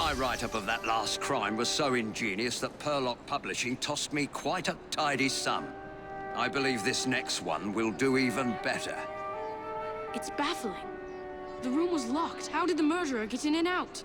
My write-up of that last crime was so ingenious that Purlock Publishing tossed me quite a tidy sum. I believe this next one will do even better. It's baffling. The room was locked. How did the murderer get in and out?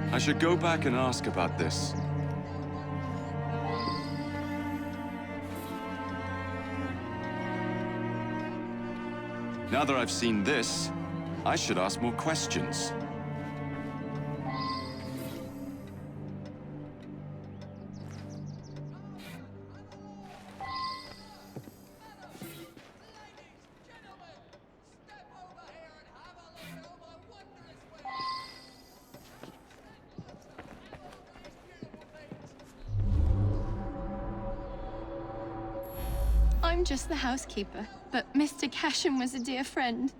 I should go back and ask about this. Now that I've seen this, I should ask more questions. I'm just the housekeeper, but Mr. Cashin was a dear friend.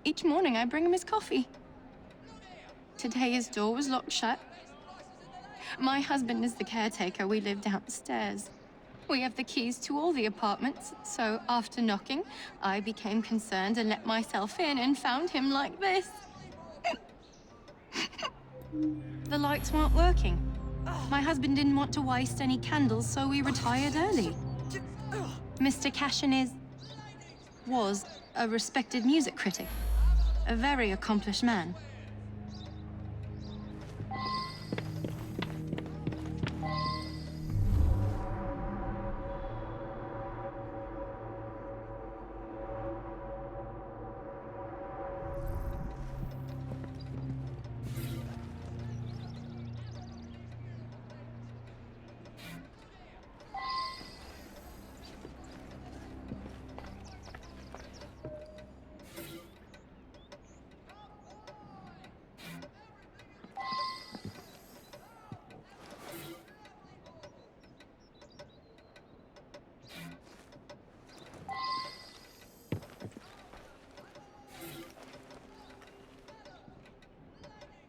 Each morning I bring him his coffee. Today his door was locked shut. My husband is the caretaker. We live downstairs. We have the keys to all the apartments, so after knocking, I became concerned and let myself in and found him like this. The lights weren't working. My husband didn't want to waste any candles, so we retired early. Mr. Cashin was a respected music critic, a very accomplished man.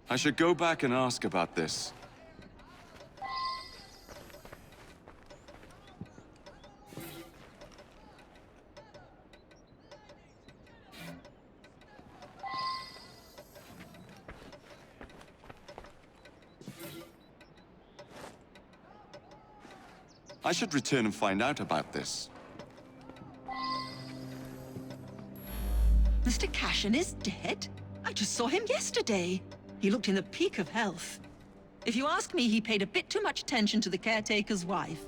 I should go back and ask about this. I should return and find out about this. Mr. Cashin is dead? I just saw him yesterday. He looked in the peak of health. If you ask me, he paid a bit too much attention to the caretaker's wife.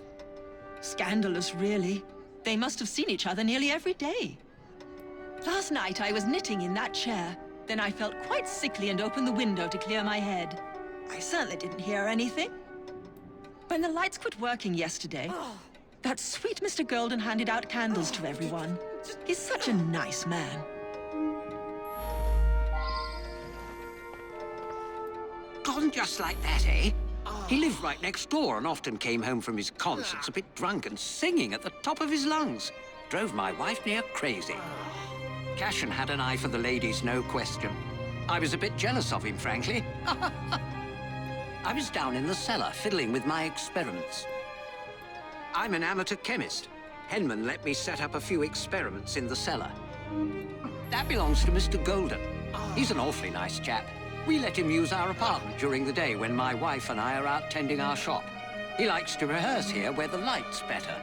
Scandalous, really. They must have seen each other nearly every day. Last night, I was knitting in that chair. Then I felt quite sickly and opened the window to clear my head. I certainly didn't hear anything. When the lights quit working yesterday, that sweet Mr. Golden handed out candles to everyone. He's such a nice man. Gone just like that, eh? He lived right next door and often came home from his concerts a bit drunk and singing at the top of his lungs. Drove my wife near crazy. Cashin had an eye for the ladies, no question. I was a bit jealous of him, frankly. I was down in the cellar fiddling with my experiments. I'm an amateur chemist. Henman let me set up a few experiments in the cellar. That belongs to Mr. Golden. He's an awfully nice chap. We let him use our apartment during the day when my wife and I are out tending our shop. He likes to rehearse here where the light's better.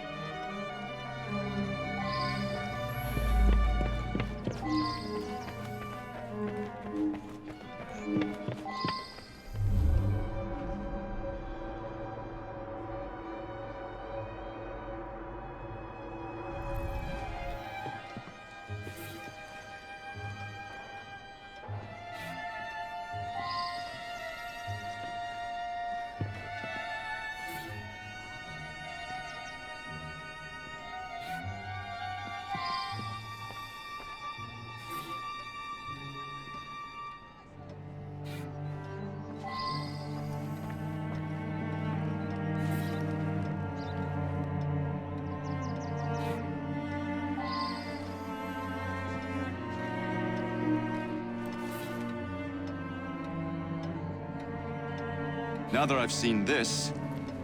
Now that I've seen this,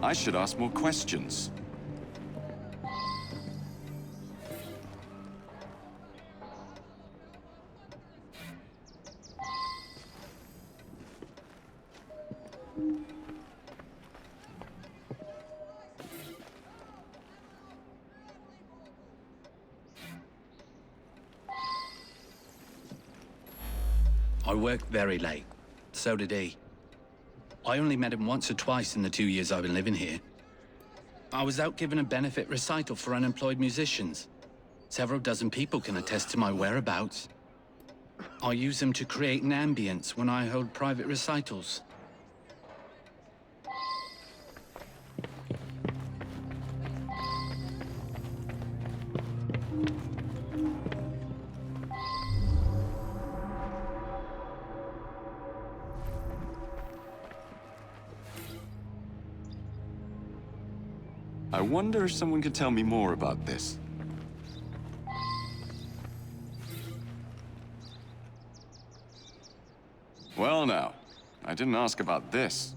I should ask more questions. I worked very late. So did he. I only met him once or twice in the 2 years I've been living here. I was out giving a benefit recital for unemployed musicians. Several dozen people can attest to my whereabouts. I use them to create an ambience when I hold private recitals. I wonder if someone could tell me more about this. Well now, I didn't ask about this.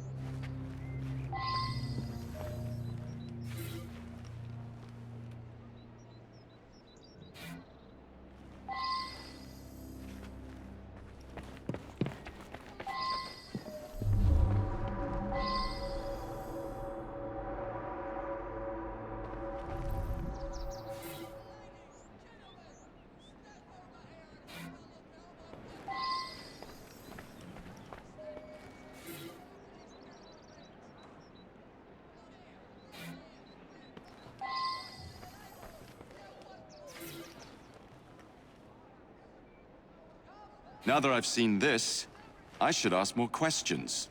Now that I've seen this, I should ask more questions.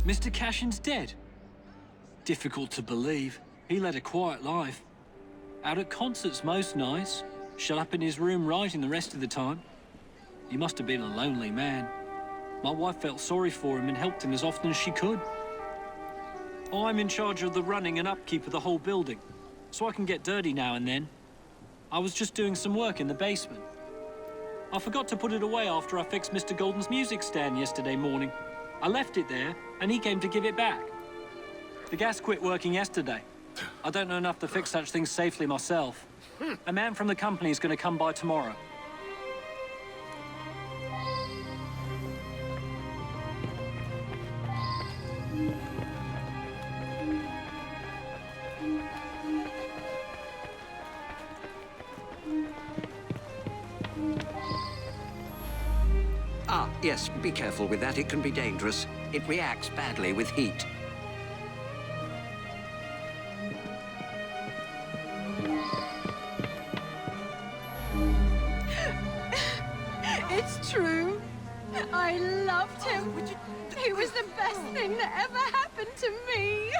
Mr. Cashin's dead. Difficult to believe. He led a quiet life. Out at concerts most nights. Shut up in his room writing the rest of the time. He must have been a lonely man. My wife felt sorry for him and helped him as often as she could. I'm in charge of the running and upkeep of the whole building, so I can get dirty now and then. I was just doing some work in the basement. I forgot to put it away after I fixed Mr. Golden's music stand yesterday morning. I left it there, and he came to give it back. The gas quit working yesterday. I don't know enough to fix such things safely myself. A man from the company is going to come by tomorrow. Ah, yes, be careful with that. It can be dangerous. It reacts badly with heat. It's true. I loved him. He was the best thing that ever happened to me.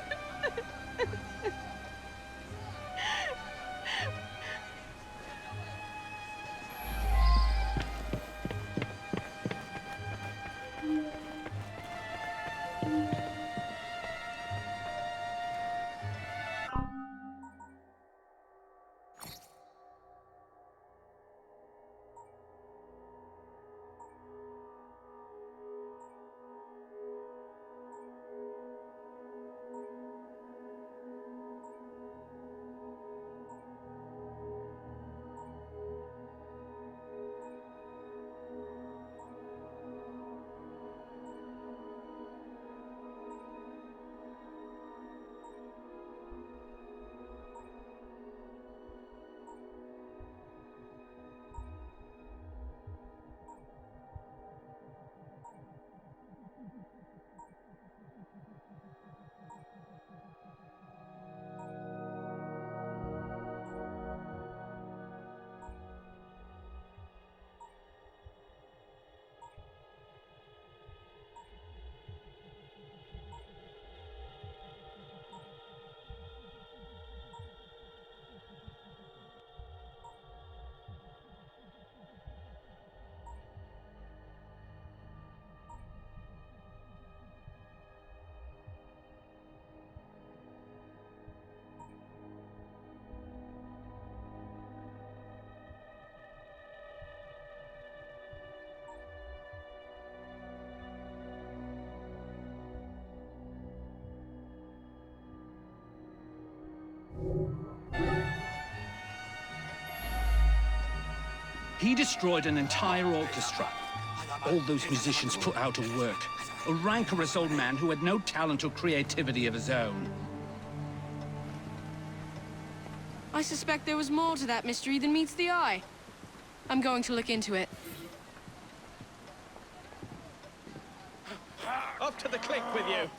He destroyed an entire orchestra. All those musicians put out of work. A rancorous old man who had no talent or creativity of his own. I suspect there was more to that mystery than meets the eye. I'm going to look into it. Up to the click with you.